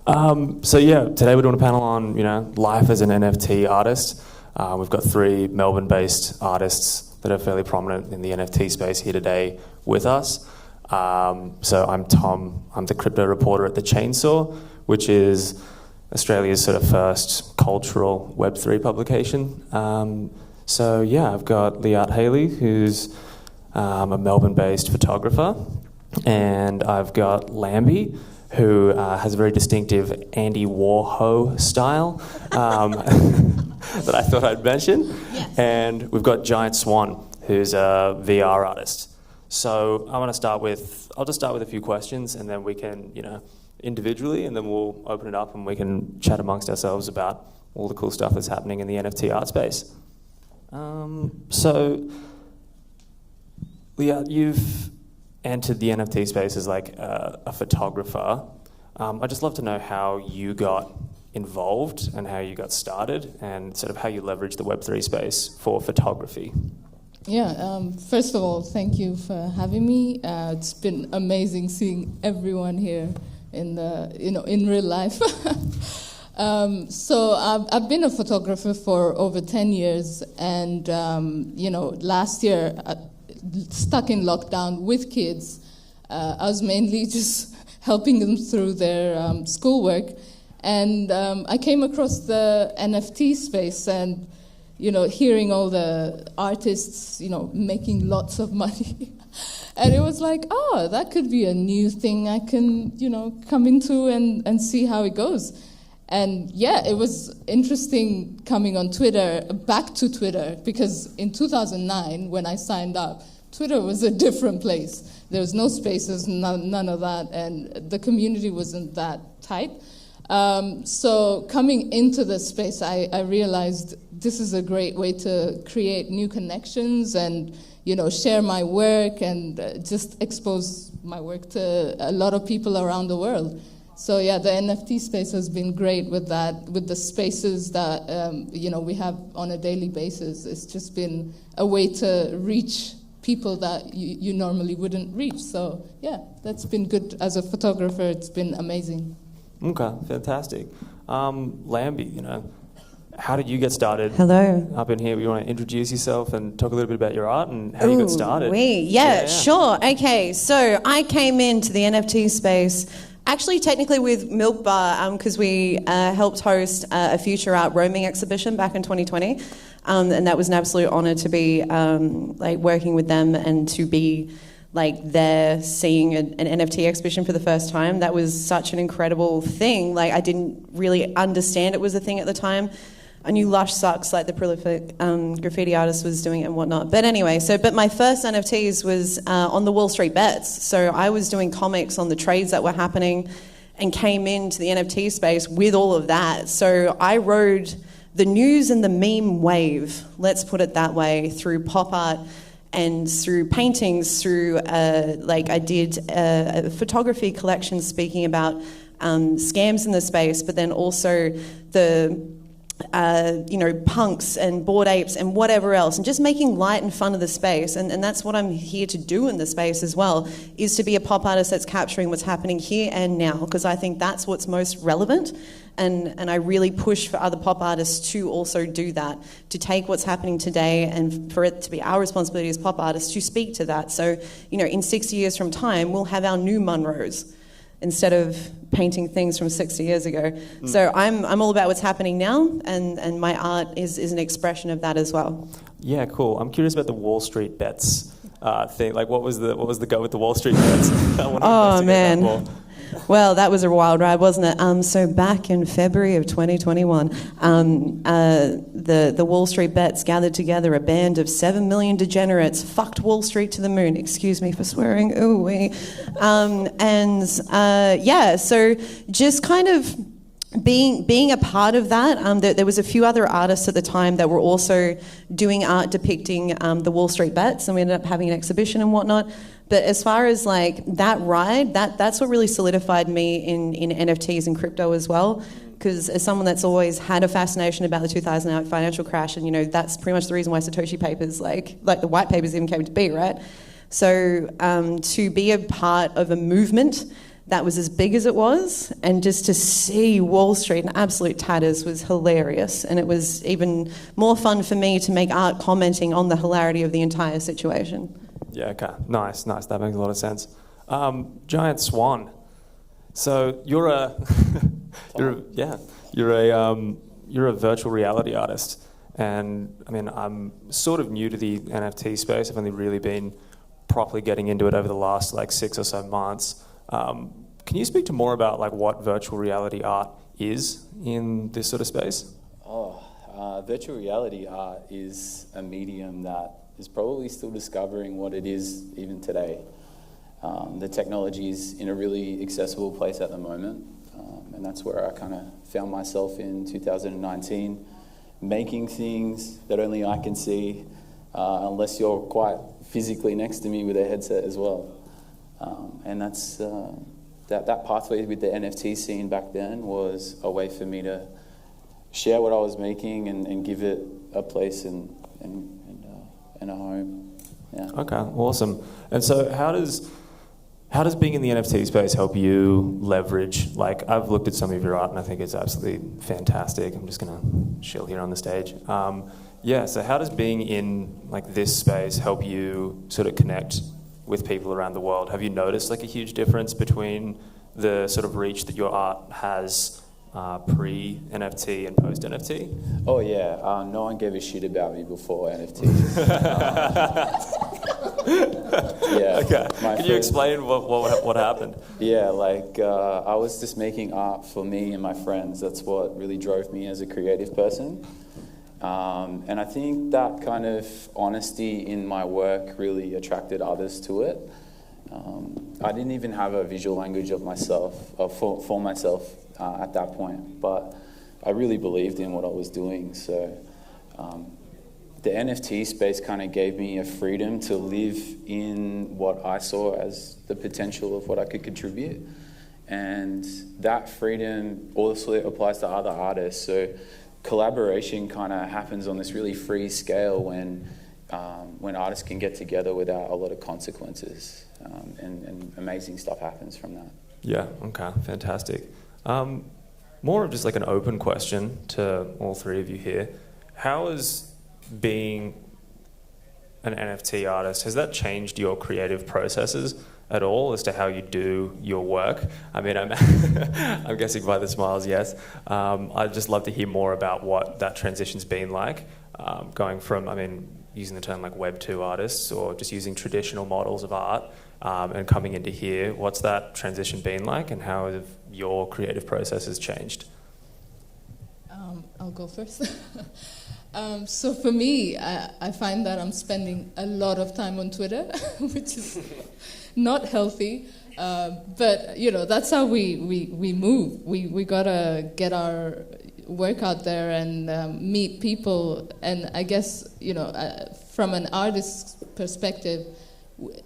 Today we're doing a panel on, life as an NFT artist. We've got 3 Melbourne-based artists that are fairly prominent in the NFT space here today with us. So I'm Tom. I'm the crypto reporter at The Chainsaw, which is Australia's sort of first cultural Web3 publication. I've got Liyat Hallie, who's a Melbourne-based photographer, and I've got Lambie, who has a very distinctive Andy Warhol style that I thought I'd mention. Yes. And we've got Giant Swan, who's a VR artist. So I'll just start with a few questions, and then we can, individually, and then we'll open it up and we can chat amongst ourselves about all the cool stuff that's happening in the NFT art space. Liyat, you've entered the NFT space as like a photographer. I'd just love to know how you got involved and how you got started and sort of how you leverage the Web3 space for photography. Yeah, first of all, thank you for having me. It's been amazing seeing everyone here in real life. I've been a photographer for over 10 years, and last year, stuck in lockdown with kids, I was mainly just helping them through their schoolwork, and I came across the NFT space and hearing all the artists making lots of money. And it was like, that could be a new thing I can come into and see how it goes. And yeah, it was interesting coming on back to Twitter, because in 2009 when I signed up, Twitter was a different place. There was no spaces, none of that, and the community wasn't that tight. So coming into the space, I realized this is a great way to create new connections and share my work and just expose my work to a lot of people around the world. So yeah, the NFT space has been great with that, with the spaces that we have on a daily basis. It's just been a way to reach people that you normally wouldn't reach. So yeah, that's been good. As a photographer, it's been amazing. Okay, fantastic. Lambie, how did you get started? Hello. Up in here, you want to introduce yourself and talk a little bit about your art and how you got started? Sure. Okay, so I came into the NFT space actually technically with Milk Bar, because we helped host a Future Art roaming exhibition back in 2020. And that was an absolute honour to be working with them and to be there seeing an NFT exhibition for the first time. That was such an incredible thing. I didn't really understand it was a thing at the time. I knew Lush Sucks, the prolific graffiti artist, was doing it and whatnot. But anyway, but my first NFTs was on the Wall Street bets. So I was doing comics on the trades that were happening and came into the NFT space with all of that. So I rode the news and the meme wave, let's put it that way, through pop art and through paintings, through I did a photography collection speaking about scams in the space, but then also the punks and Bored Apes and whatever else, and just making light and fun of the space. And that's what I'm here to do in the space as well, is to be a pop artist that's capturing what's happening here and now, because I think that's what's most relevant. And I really push for other pop artists to also do that, to take what's happening today and for it to be our responsibility as pop artists to speak to that. So, in 60 years from time, we'll have our new Munros instead of painting things from 60 years ago. So I'm all about what's happening now, and my art is an expression of that as well. Yeah, cool. I'm curious about the Wall Street bets thing. What was the go with the Wall Street bets? Oh man. Well, that was a wild ride, wasn't it? So back in February of 2021, the Wall Street bets gathered together a band of 7 million degenerates, fucked Wall Street to the moon. Excuse me for swearing. Ooh wee. So just kind of being a part of that, there was a few other artists at the time that were also doing art depicting the Wall Street bets, and we ended up having an exhibition and whatnot. But as far as that ride, that's what really solidified me in NFTs and crypto as well. Because as someone that's always had a fascination about the 2008 financial crash, and that's pretty much the reason why Satoshi papers, like the white papers, even came to be, right? So to be a part of a movement that was as big as it was, and just to see Wall Street in absolute tatters was hilarious. And it was even more fun for me to make art commenting on the hilarity of the entire situation. Yeah, okay. Nice. That makes a lot of sense. Giant Swan. So you're a you're a virtual reality artist. And I mean, I'm sort of new to the NFT space. I've only really been properly getting into it over the last like 6 or so months. Can you speak to more about like what virtual reality art is in this sort of space? Virtual reality art is a medium that is probably still discovering what it is even today. The technology is in a really accessible place at the moment, and that's where I kind of found myself in 2019, making things that only I can see, unless you're quite physically next to me with a headset as well. And that's that pathway with the NFT scene back then was a way for me to share what I was making and give it a place and a home. Yeah. Okay, awesome. And so how does being in the NFT space help you leverage, like I've looked at some of your art and I think it's absolutely fantastic. I'm just going to chill here on the stage. So how does being in like this space help you sort of connect with people around the world? Have you noticed like a huge difference between the sort of reach that your art has pre-NFT and post-NFT? Oh yeah, no one gave a shit about me before NFT. Yeah. Okay. Can you explain what happened? Yeah, like I was just making art for me and my friends. That's what really drove me as a creative person. And I think that kind of honesty in my work really attracted others to it. I didn't even have a visual language of myself, for myself at that point, but I really believed in what I was doing. So the NFT space kind of gave me a freedom to live in what I saw as the potential of what I could contribute. And that freedom also applies to other artists. So collaboration kind of happens on this really free scale when artists can get together without a lot of consequences, and amazing stuff happens from that. Yeah, okay, fantastic. More of just like an open question to all three of you here. How is being an NFT artist, has that changed your creative processes at all as to how you do your work? I mean, I'm guessing by the smiles, yes. I'd just love to hear more about what that transition's been like, going from, using the term like Web 2 artists or just using traditional models of art, and coming into here. What's that transition been like, and how have your creative processes changed? I'll go first. So for me, I find that I'm spending a lot of time on Twitter, which is not healthy. But that's how we move. We gotta get our work out there and meet people. And I guess from an artist's perspective,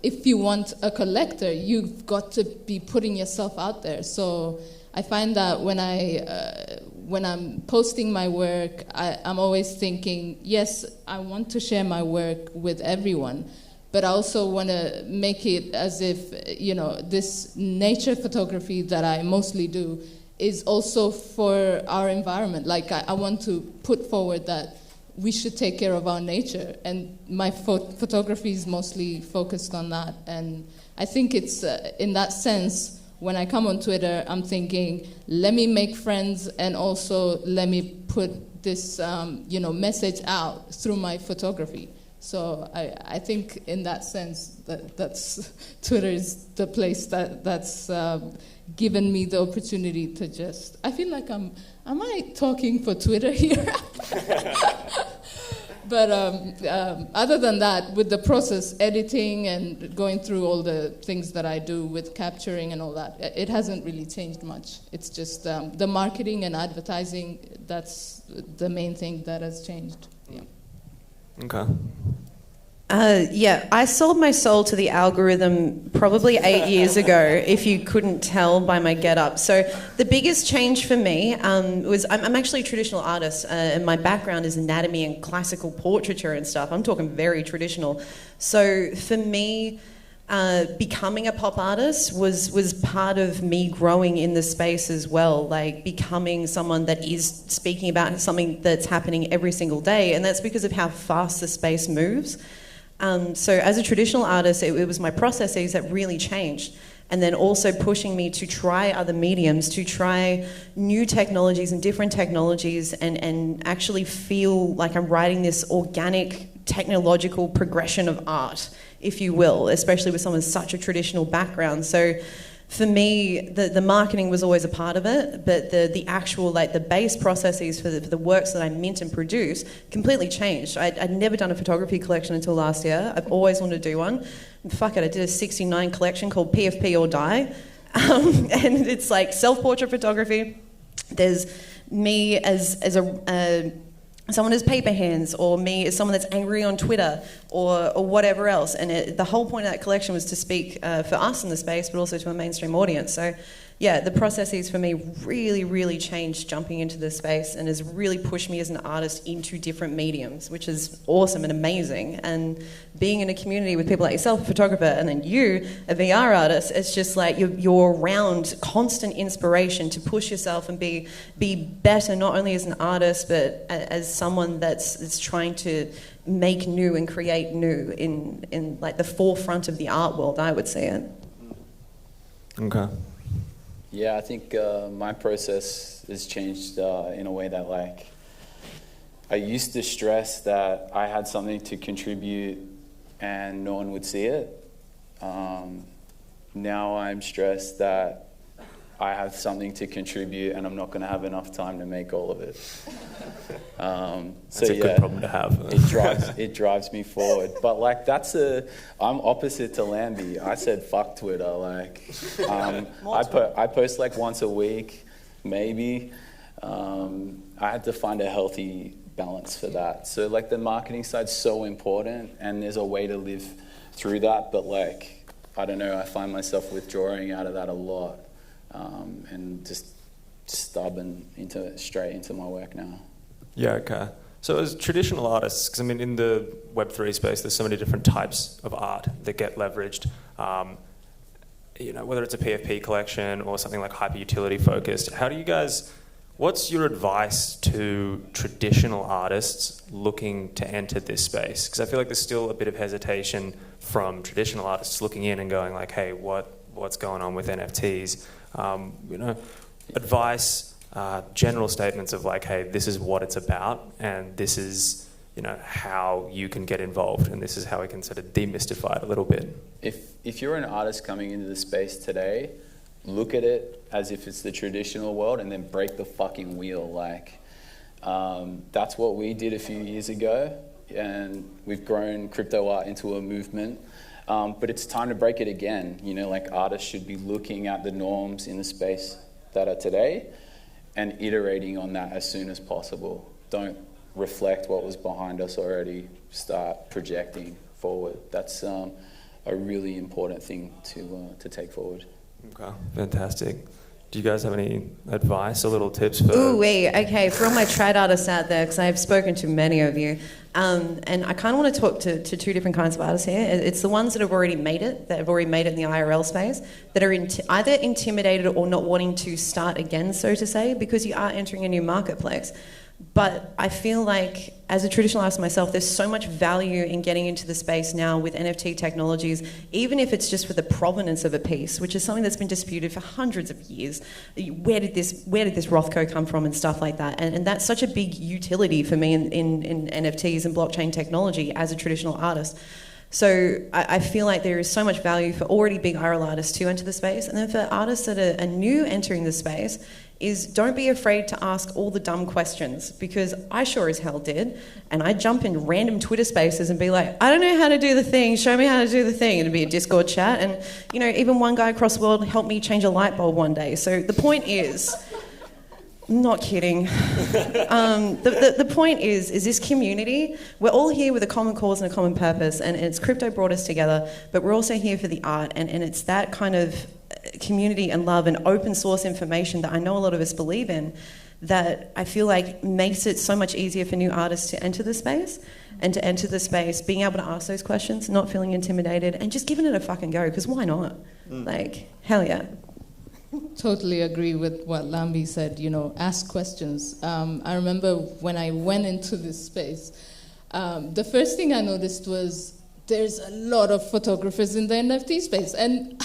if you want a collector, you've got to be putting yourself out there. So I find that when I'm posting my work, I'm always thinking, yes, I want to share my work with everyone, but I also want to make it as if, this nature photography that I mostly do is also for our environment. Like, I want to put forward that we should take care of our nature, and my photography is mostly focused on that. And I think it's, in that sense, when I come on Twitter, I'm thinking, let me make friends, and also let me put this, message out through my photography. So I think in that sense, that's Twitter is the place that's given me the opportunity to just. I feel like am I talking for Twitter here? But other than that, with the process, editing and going through all the things that I do with capturing and all that, it hasn't really changed much. It's just the marketing and advertising, that's the main thing that has changed. Yeah. Okay. I sold my soul to the algorithm probably 8 years ago, if you couldn't tell by my getup. So the biggest change for me was I'm actually a traditional artist, and my background is anatomy and classical portraiture and stuff. I'm talking very traditional. So for me, becoming a pop artist was part of me growing in the space as well, like becoming someone that is speaking about something that's happening every single day, and that's because of how fast the space moves. So as a traditional artist, it was my processes that really changed, and then also pushing me to try other mediums, to try new technologies and different technologies, and actually feel like I'm writing this organic technological progression of art, if you will, especially with someone with such a traditional background. So for me, the marketing was always a part of it, but the actual, like the base processes for the works that I mint and produce completely changed. I'd never done a photography collection until last year. I've always wanted to do one. And fuck it, I did a 69 collection called PFP or Die. And it's like self-portrait photography. There's me as someone has paper hands, or me as someone that's angry on Twitter, or whatever else. And the whole point of that collection was to speak for us in the space, but also to a mainstream audience. So yeah, the processes for me really, really changed jumping into this space, and has really pushed me as an artist into different mediums, which is awesome and amazing. And being in a community with people like yourself, a photographer, and then you, a VR artist, it's just like you're around constant inspiration to push yourself and be better, not only as an artist, but as someone that's trying to make new and create new in like the forefront of the art world, I would say it. Okay. Yeah, I think my process has changed in a way that, like, I used to stress that I had something to contribute and no one would see it. Now I'm stressed that I have something to contribute and I'm not going to have enough time to make all of it. That's a good problem to have. It drives me forward. But like I'm opposite to Lambie. I said fuck Twitter. Like I post like once a week, maybe. I had to find a healthy balance for that. So like the marketing side's so important, and there's a way to live through that. But like, I don't know, I find myself withdrawing out of that a lot. And just stubborn straight into my work now. Yeah, okay. So as traditional artists, because I mean in the Web3 space, there's so many different types of art that get leveraged. You know, whether it's a PFP collection or something like hyper utility focused. What's your advice to traditional artists looking to enter this space? Because I feel like there's still a bit of hesitation from traditional artists looking in and going like, hey, what's going on with NFTs? You know, advice, general statements of like, hey, this is what it's about, and this is, you know, how you can get involved, and this is how we can sort of demystify it a little bit. If you're an artist coming into the space today, look at it as if it's the traditional world, and then break the fucking wheel. Like, that's what we did a few years ago, and we've grown crypto art into a movement. But it's time to break it again. You know, like artists should be looking at the norms in the space that are today and iterating on that as soon as possible. Don't reflect what was behind us already. Start projecting forward. That's a really important thing to take forward. Okay, fantastic. Do you guys have any advice or little tips for... Ooh, wait, okay, for all my trad artists out there, because I've spoken to many of you, and I kind of want to talk to two different kinds of artists here. It's the ones that have already made it, in the IRL space, that are either intimidated or not wanting to start again, so to say, because you are entering a new marketplace. But I feel like, as a traditional artist myself, there's so much value in getting into the space now with NFT technologies, even if it's just for the provenance of a piece, which is something that's been disputed for hundreds of years. Where did this Rothko come from and stuff like that? And that's such a big utility for me in NFTs and blockchain technology as a traditional artist. So I feel like there is so much value for already big IRL artists to enter the space, and then for artists that are new entering the space, is don't be afraid to ask all the dumb questions, because I sure as hell did, and I jump in random Twitter spaces and be like, I don't know how to do the thing, show me how to do the thing, and it'd be a Discord chat, and you know, even one guy across the world helped me change a light bulb one day. So the point is, not kidding. The point is this community, we're all here with a common cause and a common purpose, and it's crypto brought us together, but we're also here for the art, and it's that kind of community and love and open source information that I know a lot of us believe in, that I feel like makes it so much easier for new artists to enter the space, and to enter the space, being able to ask those questions, not feeling intimidated, and just giving it a fucking go, because why not? Like, hell yeah. Totally agree with what Lambie said, ask questions. I remember when I went into this space, the first thing I noticed was there's a lot of photographers in the NFT space. And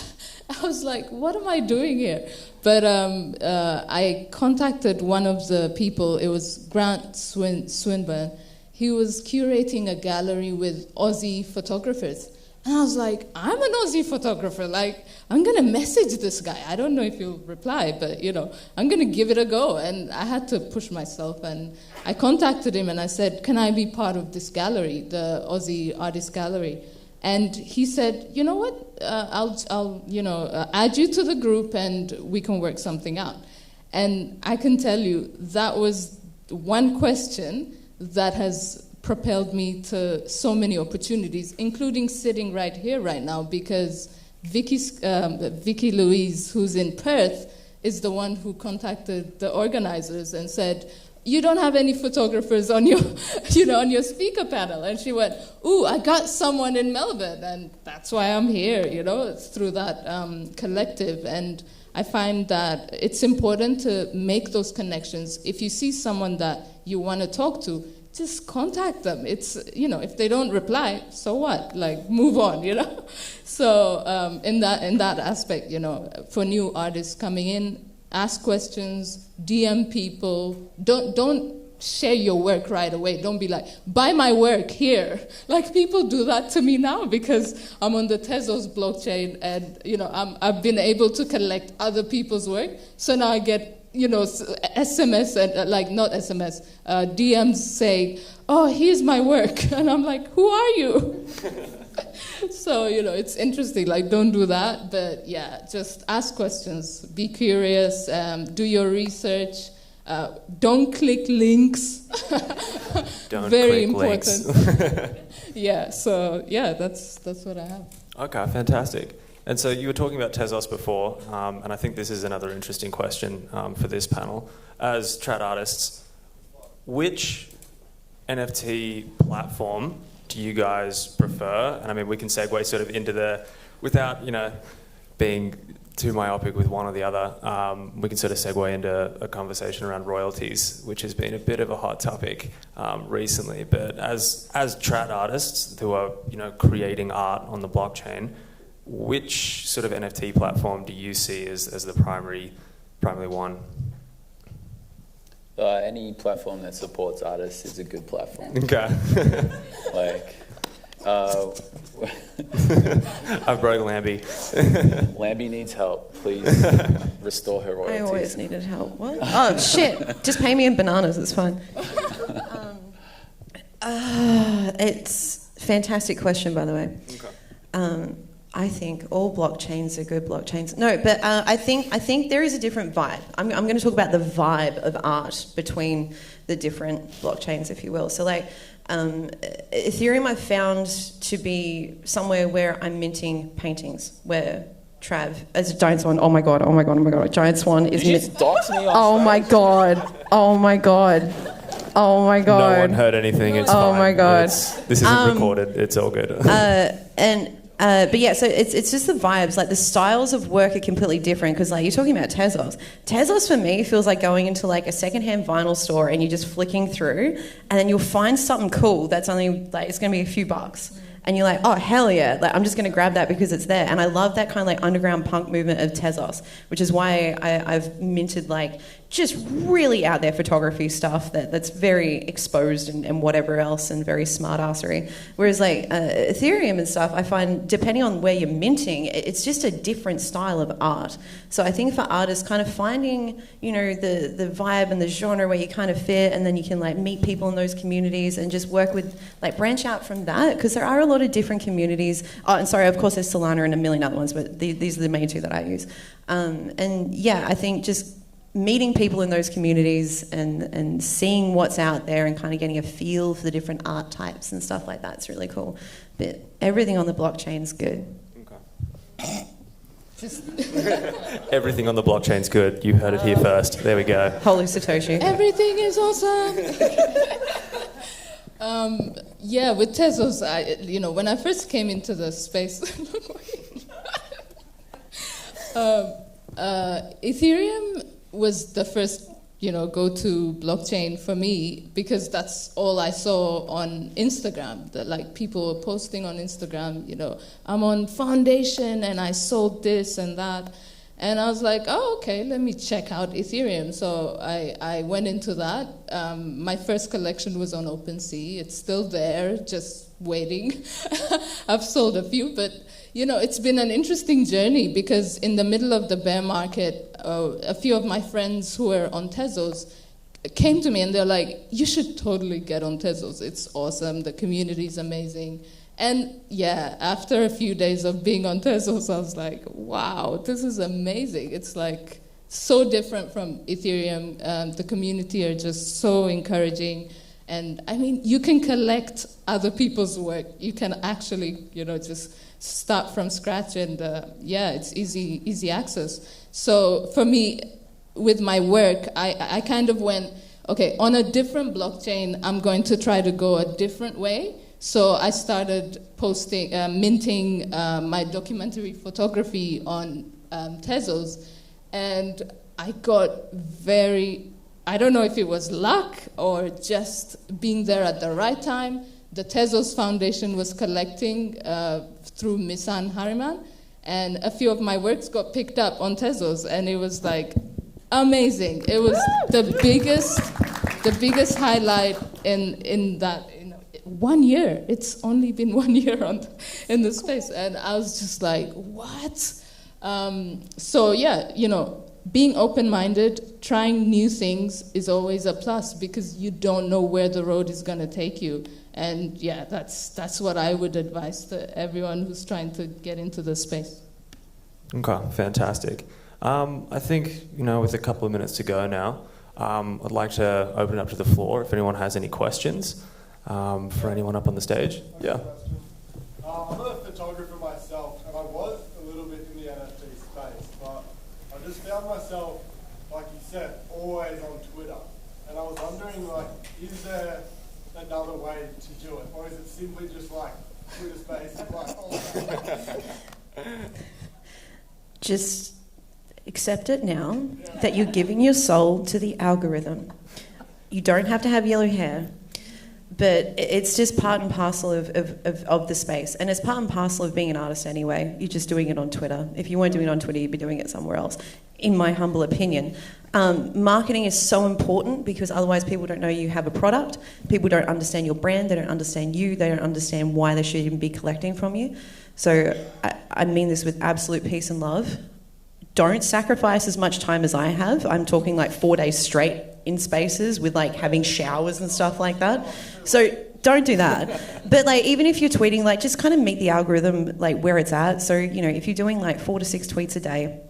I was like, what am I doing here? But I contacted one of the people. It was Grant Swinburne. He was curating a gallery with Aussie photographers. And I was like, I'm an Aussie photographer. Like, I'm going to message this guy. I don't know if he'll reply, but, I'm going to give it a go. And I had to push myself. And I contacted him and I said, can I be part of this gallery, the Aussie Artist Gallery? And he said, you know what, I'll add you to the group and we can work something out. And I can tell you, that was one question that has propelled me to so many opportunities, including sitting right here right now, because Vicky Louise, who's in Perth, is the one who contacted the organizers and said, you don't have any photographers on your, on your speaker panel. And she went, ooh, I got someone in Melbourne, and that's why I'm here, it's through that collective. And I find that it's important to make those connections. If you see someone that you want to talk to, just contact them. It's, if they don't reply, so what? Like, move on, So in that aspect, for new artists coming in, ask questions, DM people. Don't share your work right away. Don't be like, buy my work here. Like, people do that to me now because I'm on the Tezos blockchain and, I've been able to collect other people's work. So now I get SMS and not SMS, DMs saying, oh, here's my work. And I'm like, who are you? So, it's interesting. Like, don't do that. But yeah, just ask questions. Be curious. Do your research. Don't click links. Don't Very click important. links. Yeah. So yeah, that's what I have. Okay, fantastic. And so you were talking about Tezos before, and I think this is another interesting question for this panel. As trad artists, which NFT platform do you guys prefer? And I mean, we can segue sort of into without, being too myopic with one or the other, we can sort of segue into a conversation around royalties, which has been a bit of a hot topic recently. But as trad artists who are, creating art on the blockchain, which sort of NFT platform do you see as the primary one? Any platform that supports artists is a good platform. Okay. I broke Lambie. Lambie needs help. Please restore her royalties. I always needed help. What? Oh, shit. Just pay me in bananas. It's fine. It's a fantastic question, by the way. Okay. I think all blockchains are good blockchains. No, but I think there is a different vibe. I'm going to talk about the vibe of art between the different blockchains, if you will. So, Ethereum I've found to be somewhere where I'm minting paintings, where Trav, as a Giant Swan, oh my god, Giant Swan is... You just doxed me on oh stage. my god. No one heard anything, it's fine. Oh my god. This isn't recorded, it's all good. But yeah, so it's just the vibes. Like, the styles of work are completely different because, you're talking about Tezos. Tezos for me feels like going into a secondhand vinyl store and you're just flicking through, and then you'll find something cool that's only it's going to be a few bucks. And you're like, oh, hell yeah, I'm just going to grab that because it's there. And I love that kind of underground punk movement of Tezos, which is why I've minted just really out there photography stuff that's very exposed and whatever else, and very smart assery. Whereas Ethereum and stuff, I find depending on where you're minting, it's just a different style of art. So I think for artists, kind of finding, the vibe and the genre where you kind of fit, and then you can meet people in those communities and just work with, branch out from that, because there are a lot of different communities. Oh, and sorry, of course there's Solana and a million other ones, but these are the main two that I use. And yeah, I think just meeting people in those communities and seeing what's out there and kind of getting a feel for the different art types and stuff like that's really cool. But everything on the blockchain's good. Okay. just Everything on the blockchain's good. You heard it here first. There we go. Holy Satoshi. everything is awesome. Yeah, with Tezos, when I first came into the space, Ethereum was the first, go-to blockchain for me because that's all I saw on Instagram. That like people were posting on Instagram, I'm on Foundation and I sold this and that. And I was like, oh, okay, let me check out Ethereum. So I went into that. My first collection was on OpenSea. It's still there, just waiting. I've sold a few, but it's been an interesting journey because in the middle of the bear market, a few of my friends who were on Tezos came to me and they're like, you should totally get on Tezos. It's awesome. The community is amazing. And yeah, after a few days of being on Tezos, I was like, wow, this is amazing. It's like so different from Ethereum. The community are just so encouraging. And I mean, you can collect other people's work. You can actually, just start from scratch and it's easy access. So for me, with my work, I kind of went, okay, on a different blockchain, I'm going to try to go a different way. So I started minting my documentary photography on Tezos, and I got I don't know if it was luck or just being there at the right time. The Tezos Foundation was collecting through Misan Hariman, and a few of my works got picked up on Tezos, and it was like amazing. It was the biggest highlight in that. 1 year. It's only been 1 year in the space, and I was just like, what? So yeah, being open-minded, trying new things is always a plus because you don't know where the road is going to take you. And yeah, that's what I would advise to everyone who's trying to get into the space. Okay, fantastic. I think, with a couple of minutes to go now, I'd like to open it up to the floor if anyone has any questions. For anyone up on the stage? Yeah. I'm a photographer myself, and I was a little bit in the NFT space, but I just found myself, like you said, always on Twitter. And I was wondering, is there another way to do it? Or is it simply just like Twitter space? Just accept it now that you're giving your soul to the algorithm. You don't have to have yellow hair. But it's just part and parcel of the space. And it's part and parcel of being an artist anyway. You're just doing it on Twitter. If you weren't doing it on Twitter, you'd be doing it somewhere else, in my humble opinion. Marketing is so important because otherwise people don't know you have a product. People don't understand your brand. They don't understand you. They don't understand why they should even be collecting from you. So I mean this with absolute peace and love. Don't sacrifice as much time as I have. I'm talking like 4 days straight in spaces with like having showers and stuff like that. So don't do that. But like even if you're tweeting, like just kind of meet the algorithm like where it's at. So, if you're doing like 4 to 6 tweets a day,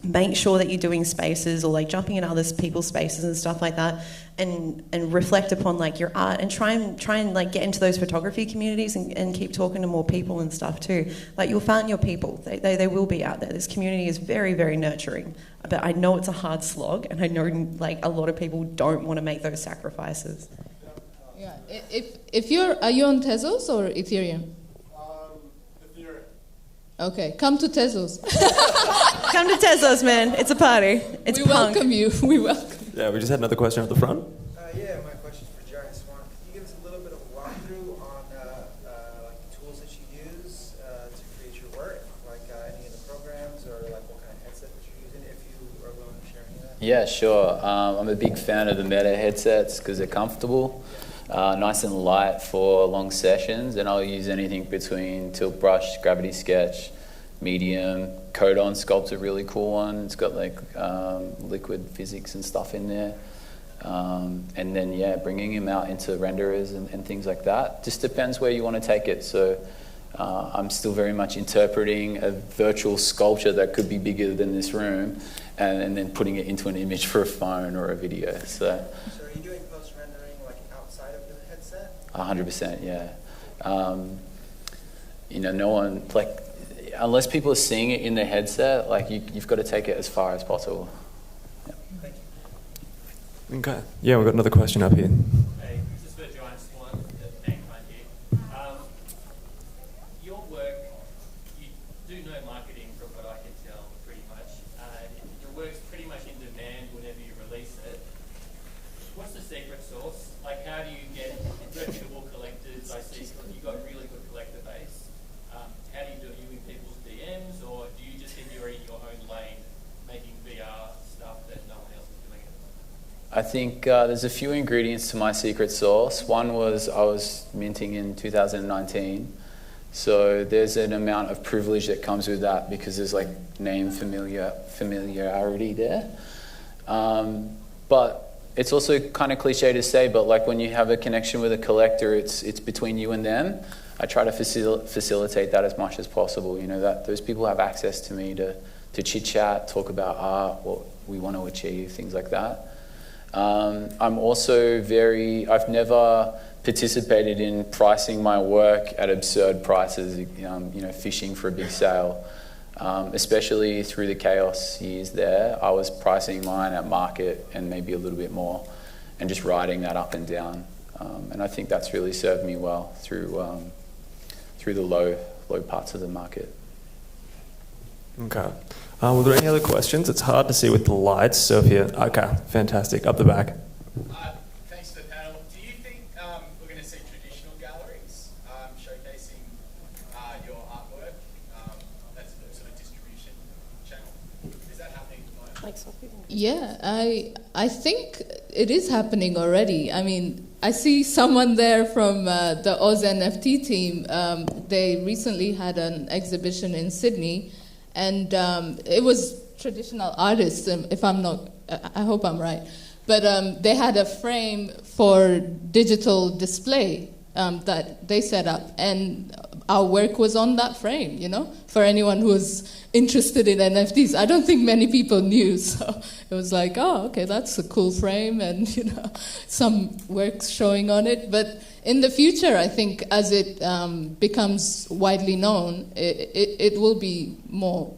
make sure that you're doing spaces or like jumping in other people's spaces and stuff like that, and reflect upon like your art and try and like get into those photography communities and keep talking to more people and stuff too. Like you'll find your people. They will be out there. This community is very, very nurturing. But I know it's a hard slog, and I know like a lot of people don't want to make those sacrifices. Yeah. Are you on Tezos or Ethereum? Ethereum. Okay, come to Tezos. Come to Tezos, man. It's a party. It's we punk. welcome you. We welcome. Yeah, we just had another question at the front. Yeah, my question is for Jerry and Swan. Can you give us a little bit of a walkthrough on like the tools that you use to create your work, like any of the programs or like what kind of headset that you're using, if you are willing to share any of that? Yeah, sure. I'm a big fan of the Meta headsets because they're comfortable, nice and light for long sessions, and I'll use anything between Tilt Brush, Gravity Sketch, Medium. Codon Sculpt's a really cool one. It's got like liquid physics and stuff in there. And then, bringing him out into renderers and things like that. Just depends where you want to take it. So I'm still very much interpreting a virtual sculpture that could be bigger than this room and then putting it into an image for a phone or a video. So are you doing post-rendering like outside of the headset? 100%, yeah. No one, like, unless people are seeing it in their headset, like you've got to take it as far as possible. Thank you. Okay. Yeah, we've got another question up here. Hey, this is for Giant Swan, the bank fund here. Your work, you do no marketing from what I can tell, pretty much. Your work's pretty much in demand whenever you release it. What's the secret sauce? Like, how do you get reputable collectors? I see you've got a really good collector base. How do you do it? Are you in people's DMs, or do you just think you're in your own lane making VR stuff that no one else is doing it? I think there's a few ingredients to my secret sauce. One was I was minting in 2019. So there's an amount of privilege that comes with that because there's like name familiarity there. But it's also kind of cliche to say, but like when you have a connection with a collector, it's between you and them. I try to facilitate that as much as possible. You know, that those people have access to me to chit chat, talk about art, what we want to achieve, things like that. I'm also I've never participated in pricing my work at absurd prices, fishing for a big sale. Especially through the chaos years there, I was pricing mine at market and maybe a little bit more and just riding that up and down. And I think that's really served me well through the low parts of the market. Okay. Were there any other questions? It's hard to see with the lights, so if you... Okay, fantastic. Up the back. Thanks for the panel. Do you think we're going to see traditional galleries showcasing your artwork? That's the sort of distribution channel. Is that happening at the moment? Yeah, I think it is happening already. I mean, I see someone there from the Oz NFT team. They recently had an exhibition in Sydney, and it was traditional artists, if I'm not, I hope I'm right. But they had a frame for digital display that they set up, and our work was on that frame, for anyone who was interested in NFTs. I don't think many people knew, so it was like, oh, okay, that's a cool frame, and some works showing on it. But in the future, I think as it becomes widely known, it will be more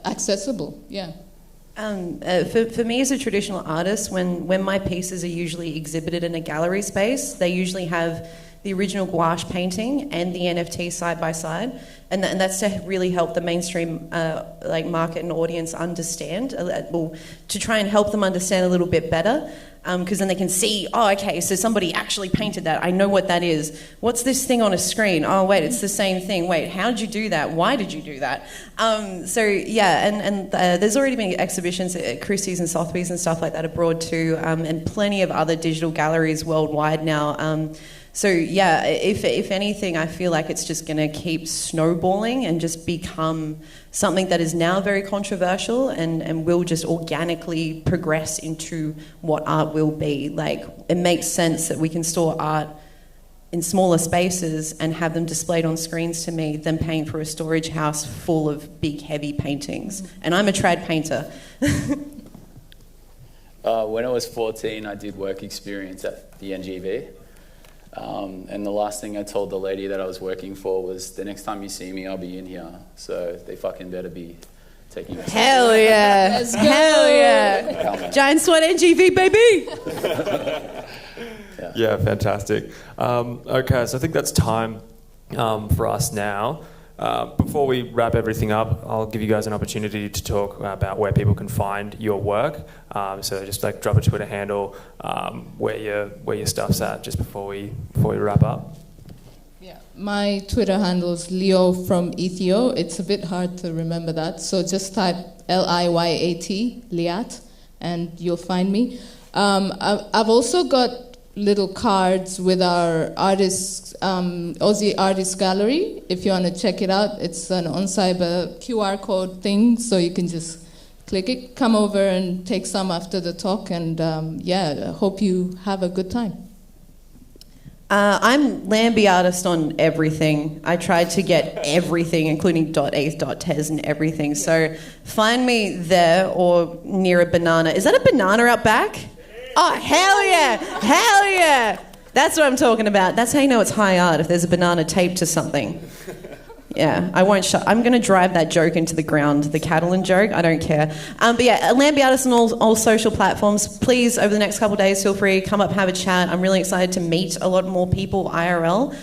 accessible. Yeah. For me as a traditional artist, when my pieces are usually exhibited in a gallery space, they usually have the original gouache painting and the NFT side by side, and that's to really help the mainstream market and audience understand, to try and help them understand a little bit better, because then they can see, oh, okay, so somebody actually painted that. I know what that is. What's this thing on a screen? Oh, wait, it's the same thing. Wait, how did you do that? Why did you do that? There's already been exhibitions at Christie's and Sotheby's and stuff like that abroad too, and plenty of other digital galleries worldwide now. If anything, I feel like it's just going to keep snowballing and just become something that is now very controversial and will just organically progress into what art will be. Like, it makes sense that we can store art in smaller spaces and have them displayed on screens to me than paying for a storage house full of big, heavy paintings. And I'm a trad painter. When I was 14, I did work experience at the NGV. And the last thing I told the lady that I was working for was, the next time you see me, I'll be in here. So they fucking better be taking us. Hell yeah. Let's go. Hell yeah. Giant Swan NGV, baby. Yeah, fantastic. Okay, so I think that's time for us now. Before we wrap everything up, I'll give you guys an opportunity to talk about where people can find your work. So just like drop a Twitter handle, where your stuff's at, just before we wrap up. Yeah, my Twitter handle is Leo from Ethio. It's a bit hard to remember that, so just type Liyat, Liyat, and you'll find me. I've also got little cards with our artists, Aussie Artist Gallery. If you want to check it out, it's an on-cyber QR code thing, so you can just click it, come over and take some after the talk, and hope you have a good time. I'm Lambie artist on everything. I tried to get everything, including .eth, .tes and everything. So find me there or near a banana. Is that a banana out back? Oh, hell yeah! Hell yeah! That's what I'm talking about. That's how you know it's high art, if there's a banana taped to something. Yeah, I won't shut. I'm going to drive that joke into the ground, the Catalan joke. I don't care. But yeah, Lambie artists on all social platforms. Please, over the next couple of days, feel free, come up, have a chat. I'm really excited to meet a lot more people IRL.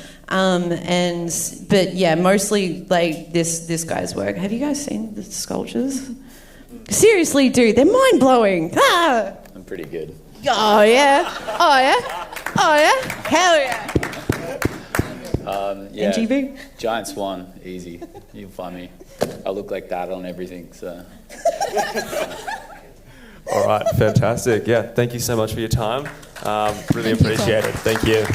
But yeah, mostly like this guy's work. Have you guys seen the sculptures? Seriously, dude, they're mind blowing. Ah! I'm pretty good. Oh yeah, oh yeah, oh yeah, hell yeah. Yeah, NGV? Giant Swan, easy. You'll find me. I look like that on everything, so. All right, fantastic. Yeah, thank you so much for your time. Really appreciate it. Thank you.